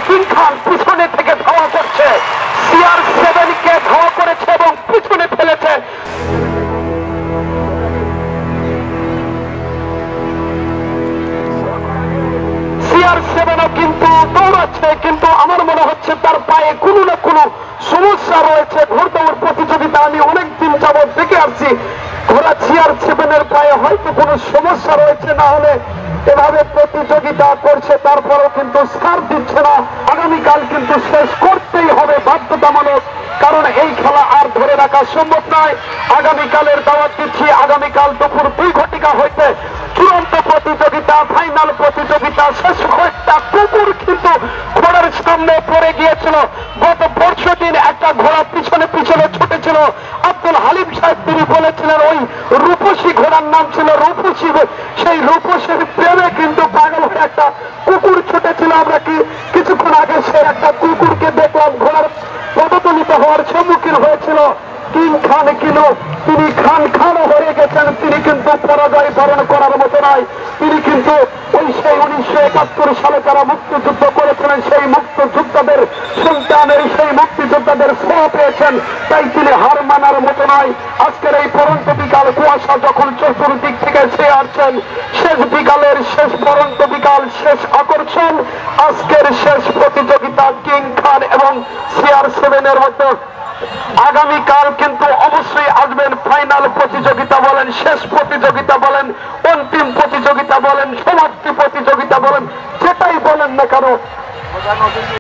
King খান পিছনে থেকে ধাওয়া করছে, CR7 কে ধাওয়া করেছে এবং পিছনে ফেলেছে। CR7ও কিন্তু দৌড়াচ্ছে, কিন্তু আমার মনে হচ্ছে তার পায়ে কোনো না কোনো সমস্যা রয়েছে। ঘোড়দৌড় প্রতিযোগিতা আমি অনেকদিন যাবৎ দেখে আসছি, ঘোড়া CR7 এর পায়ে হয়তো কোনো সমস্যা রয়েছে, না হলে এভাবে প্রতিযোগিতা করছে তারপরেও কিন্তু ছাড় দিচ্ছে না। আগামীকাল কিন্তু শেষ করতেই হবে বাধ্যতামূলক, কারণ এই খেলা আর ধরে রাখা সম্ভব নয়। আগামীকালের দাওয়াত দিচ্ছি, আগামীকাল দুপুর 2 ঘটিকা হইতে চূড়ান্ত প্রতিযোগিতা, ফাইনাল প্রতিযোগিতা শেষ। একটা কুকুর কিন্তু ঘোড়ার সামনে পড়ে গিয়েছিল। গত পরশুদিন একটা ঘোড়া পিছনে পিছনে ছুটেছিল। আব্দুল হালিম সাহেব তিনি বলেছিলেন ওই রূপসী ঘোড়ার নাম ছিল রূপসী। সেই রূপসীর প্রেমে কিন্তু পাগল হয়ে একটা কুকুর ছুটেছিল। আমরা কিছুক্ষণ আগে সে একটা কুকুরকে দেখলাম ঘোড়ার পদতলিত হওয়ার সম্মুখীন হয়েছিল। কিং খান কিন্তু তিনি খানও হয়ে গেছেন, তিনি কিন্তু পরাজয় বরণ করার মতো নয়। তিনি কিন্তু ওই সেই 1971 সালে যারা মুক্তিযুদ্ধ করেছিলেন সেই মুক্তিযোদ্ধাদের সন্তানের, সেই মুক্তিযোদ্ধাদের ছোঁয়া পেয়েছেন, তাই তিনি হার মানার মতো নয়। আজকের এই পরন্ত বিকাল, কুয়াশা যখন চতুর্দিক থেকে সে আসছেন, শেষ বিকালের শেষ পরন্ত বিকাল, শেষ আকর্ষণ আজকের শেষ প্রতিযোগিতা কিং খান এবং CR7 এর মধ্যে। আগামীকাল কিন্তু অবশ্যই আসবেন। ফাইনাল প্রতিযোগিতা বলেন, শেষ প্রতিযোগিতা বলেন, অন্তিম প্রতিযোগিতা বলেন, সমাপ্তি প্রতিযোগিতা বলেন, যেটাই বলেন না কেন